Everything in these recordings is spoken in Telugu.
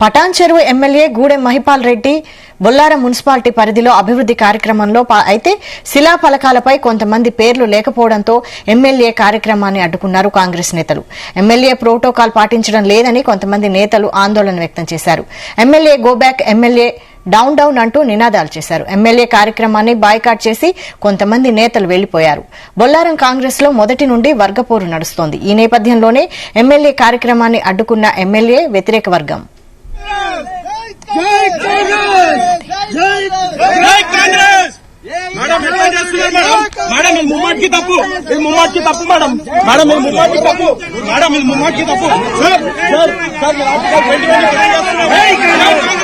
పటాన్ చెరువు ఎమ్మెల్యే గూడెం మహిపాల్ రెడ్డి బొల్లారం మున్సిపాలిటీ పరిధిలో అభివృద్ది కార్యక్రమంలో అయితే శిలాఫలకాలపై కొంతమంది పేర్లు లేకపోవడంతో ఎమ్మెల్యే కార్యక్రమాన్ని అడ్డుకున్నారు కాంగ్రెస్ నేతలు. ఎమ్మెల్యే ప్రోటోకాల్ పాటించడం లేదని కొంతమంది నేతలు ఆందోళన వ్యక్తం చేశారు. MLA go back, MLA down down అంటూ నినాదాలు చేశారు. ఎమ్మెల్యే కార్యక్రమాన్ని బాయ్కాట్ చేసి కొంతమంది నేతలు వెళ్లిపోయారు. బొల్లారం కాంగ్రెస్ లో మొదటి నుండి వర్గపోరు నడుస్తోంది. ఈ నేపథ్యంలోనే ఎమ్మెల్యే కార్యక్రమాన్ని అడ్డుకున్న ఎమ్మెల్యే వ్యతిరేక వర్గం. జై కాంగ్రెస్ జై కాంగ్రెస్ మేడం ఎట్లా చేస్తున్నారు మేడం ఇది ముమ్మాటికి తప్పు ఇది ముమ్మాటికి తప్పు మేడం మేడం ఇది ముమ్మాటికి తప్పు మేడం ఇది ముమ్మాటికి తప్పు సార్ సార్ సార్ ఆర్టికల్ 20 జై కాంగ్రెస్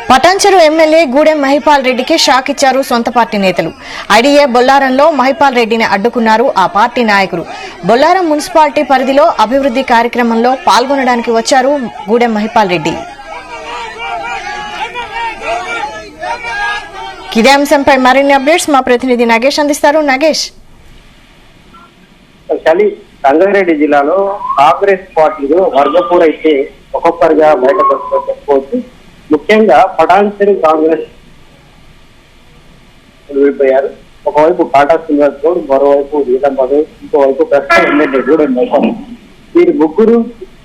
పటాన్ చెరువు ఎమ్మెల్యే గూడెం మహిపాల్ రెడ్డికి షాక్ ఇచ్చారు సొంత పార్టీ నేతలు. ఐడిఏ బొల్లారంలో మహిపాల్ రెడ్డిని అడ్డుకున్నారు ఆ పార్టీ నాయకులు. బొల్లారం మున్సిపాలిటీ పరిధిలో అభివృద్ది కార్యక్రమంలో పాల్గొనడానికి వచ్చారు గూడెం మహిపాల్ రెడ్డి. ఇదే అంశంపై మరిన్ని అప్డేట్స్ మా ప్రతినిధి నగేష్ అందిస్తారు. నగేష్, రంగారెడ్డి జిల్లాలో కాంగ్రెస్ పార్టీలో వర్గపూరైతే ఒక్కొక్కరిగా బయటకు చెప్పుకోవచ్చు. ముఖ్యంగా పటాన్ చెరువు కాంగ్రెస్ వెళ్ళిపోయారు. ఒకవైపు కాటా శ్రీనివాస్ గౌడ్, మరోవైపు నీలమ్మధు, ఇంకోవైపు ప్రస్తుతం ఎమ్మెల్యే గూడెం మహిపాల్. వీరి ముగ్గురు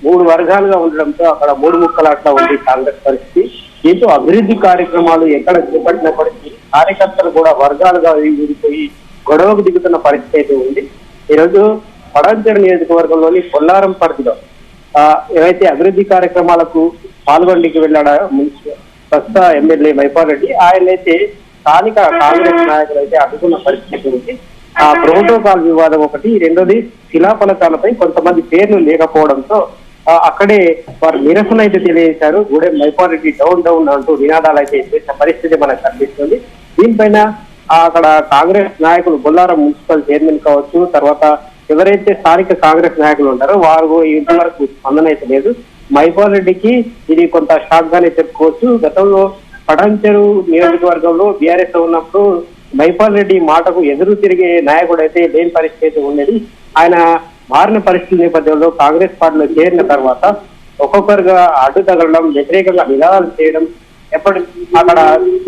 మూడు వర్గాలుగా ఉండడంతో అక్కడ మూడు ముక్కలాట్లా ఉంది కాంగ్రెస్ పరిస్థితి. దీంతో అభివృద్ధి కార్యక్రమాలు ఎక్కడ చేపట్టినప్పటికీ కార్యకర్తలు కూడా వర్గాలుగా విడిపోయి గొడవకు దిగుతున్న పరిస్థితి అయితే ఉంది. ఈరోజు పటాన్ చెరువు నియోజకవర్గంలోని బొల్లారం పరిధిలో ఏవైతే అభివృద్ధి కార్యక్రమాలకు పాల్గొనడానికి వెళ్ళాడా ప్రస్తుత ఎమ్మెల్యే మహిపాల్ రెడ్డి, ఆయనైతే స్థానిక కాంగ్రెస్ నాయకులు అయితే అడ్డుకున్న పరిస్థితి ఉంది. ఆ ప్రోటోకాల్ వివాదం ఒకటి, రెండోది శిలాఫలకాలపై కొంతమంది పేర్లు లేకపోవడంతో అక్కడే వారు నిరసన అయితే తెలియజేశారు. గూడెం మహిపాల్ రెడ్డి డౌన్ డౌన్ అంటూ నినాదాలు అయితే చేసిన పరిస్థితి మనకు కనిపిస్తుంది. దీనిపైన అక్కడ కాంగ్రెస్ నాయకులు బొల్లారం మున్సిపల్ చైర్మన్ కావచ్చు, తర్వాత ఎవరైతే స్థానిక కాంగ్రెస్ నాయకులు ఉంటారో వారు ఇంతవరకు స్పందన అయితే లేదు. మహిపాల్ రెడ్డికి ఇది కొంత షాక్ గానే చెప్పుకోవచ్చు. గతంలో పటాన్ చెరువు నియోజకవర్గంలో బీఆర్ఎస్ ఉన్నప్పుడు మహిపాల్ రెడ్డి మాటకు ఎదురు తిరిగే నాయకుడు అయితే లేని పరిస్థితి ఉండేది. ఆయన మారిన పరిస్థితి నేపథ్యంలో కాంగ్రెస్ పార్టీలో చేరిన తర్వాత ఒక్కొక్కరుగా అడ్డు తగలడం, వ్యతిరేకంగా నినాదాలు చేయడం, అక్కడ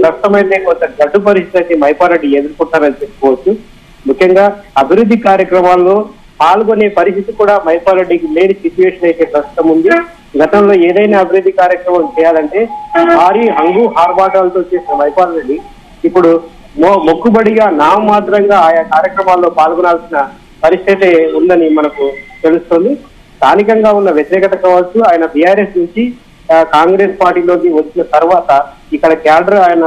ప్రస్తుతమైతే కొంత గడ్డు పరిస్థితి మహిపాల్ రెడ్డి ఎదుర్కొంటారని చెప్పుకోవచ్చు. ముఖ్యంగా అభివృద్ధి కార్యక్రమాల్లో పాల్గొనే పరిస్థితి కూడా మహిపాల్ రెడ్డికి లేని సిచ్యువేషన్ అయితే ప్రస్తుతం ఉంది. గతంలో ఏదైనా అభివృద్ధి కార్యక్రమం చేయాలంటే భారీ హంగు హార్బాటాలతో చేసిన మహిపాల్ రెడ్డి ఇప్పుడు మొక్కుబడిగా నామమాత్రంగా ఆయా కార్యక్రమాల్లో పాల్గొనాల్సిన పరిస్థితి ఉందని మనకు తెలుస్తుంది. స్థానికంగా ఉన్న వ్యతిరేకత కావచ్చు, ఆయన బీఆర్ఎస్ నుంచి కాంగ్రెస్ పార్టీలోకి వచ్చిన తర్వాత ఇక్కడ క్యాడర్ ఆయన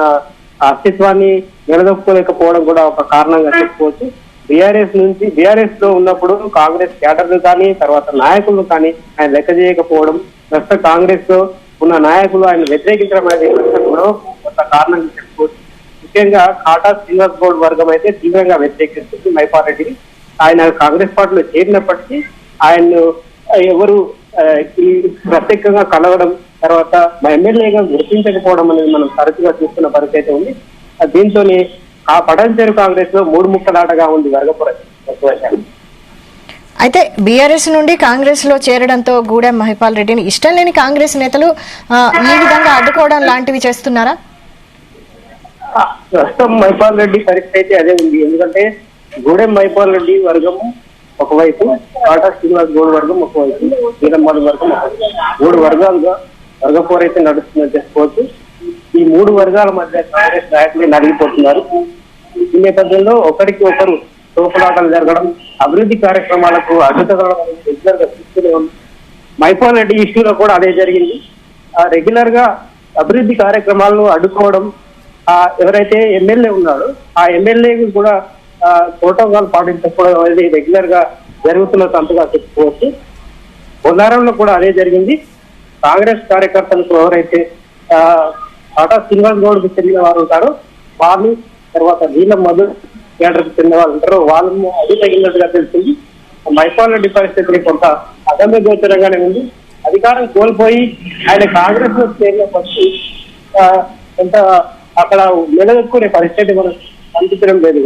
అస్తిత్వాన్ని నిలదొక్కుకోలేకపోవడం కూడా ఒక కారణంగా చెప్పుకోవచ్చు. బీఆర్ఎస్ లో ఉన్నప్పుడు కాంగ్రెస్ క్యాడర్లు కానీ తర్వాత నాయకులు కానీ ఆయన లెక్క చేయకపోవడం, ప్రస్తుతం కాంగ్రెస్ లో ఉన్న నాయకులు ఆయన వ్యతిరేకించడం అనేది కూడా కొంత కారణంగా చెప్పుకోవచ్చు. ముఖ్యంగా కాటా శ్రీనివాస్ గౌడ్ వర్గం అయితే తీవ్రంగా వ్యతిరేకిస్తుంది మహిపాల్ రెడ్డిని. ఆయన కాంగ్రెస్ పార్టీలో చేరినప్పటికీ ఆయన్ను ఎవరు ఈ ప్రత్యేకంగా కలవడం, తర్వాత ఎమ్మెల్యేగా గుర్తించకపోవడం అనేది మనం తరచుగా చూస్తున్న పరిస్థితి ఉంది. దీంతోనే ఆ పటాన్ చెరువు కాంగ్రెస్ లో మూడు ముక్కలాటగా ఉంది వర్గపురం. అయితే బీఆర్ఎస్ నుండి కాంగ్రెస్ లో చేరడంతో గూడెం మహిపాల్ రెడ్డిని ఇష్టం లేని కాంగ్రెస్ నేతలు ఈ విధంగా అడ్డుకోవడం లాంటివి చేస్తున్నారా? ప్రస్తుతం మహిపాల్ రెడ్డి పరిస్థితి అయితే అదే ఉంది. ఎందుకంటే గూడెం మహిపాల్ రెడ్డి వర్గం ఒకవైపు, కాటా శ్రీనివాస్ గౌడ్ వర్గం ఒకవైపు, నీలమ్మధు వర్గం ఒకవైపు, మూడు వర్గాలుగా వర్గపోరు అయితే నడుస్తుందని చెప్పుకోవచ్చు. ఈ మూడు వర్గాల మధ్య కాంగ్రెస్ నాయకులు నలిగిపోతున్నారు. ఈ నేపథ్యంలో ఒకరికి ఒకరు తోపులాటలు జరగడం, అభివృద్ధి కార్యక్రమాలకు అడ్డుతగలడం అనేది రెగ్యులర్ గా చూస్తూనే ఉంది. మహిపాల్ రెడ్డి ఇష్యూలో కూడా అదే జరిగింది. రెగ్యులర్ గా అభివృద్ధి కార్యక్రమాలను అడ్డుకోవడం, ఎవరైతే ఎమ్మెల్యే ఉన్నాడో ఆ ఎమ్మెల్యేకి కూడా ప్రోటోకాల్ పాటించకపోవడం అనేది రెగ్యులర్ గా జరుగుతున్న సంతగా చెప్పుకోవచ్చు. బొల్లారంలో కూడా అదే జరిగింది. కాంగ్రెస్ కార్యకర్తలకు ఎవరైతే కాటా శ్రీనివాస్ గౌడ్ కు చెందిన వారు ఉంటారో వాళ్ళు, తర్వాత నీలమ్మధు కేడర్కి చెందిన వాళ్ళు ఉంటారో వాళ్ళు అది తగినట్టుగా తెలిసింది. మహిపాల్ రెడ్డి పరిస్థితిని కొంత అగమ్య గోచరంగానే ఉంది. అధికారం కోల్పోయి ఆయన కాంగ్రెస్ లో చేరినప్పటికీ కొంత అక్కడ నిలదొక్కునే పరిస్థితి మనం కనిపించడం లేదు.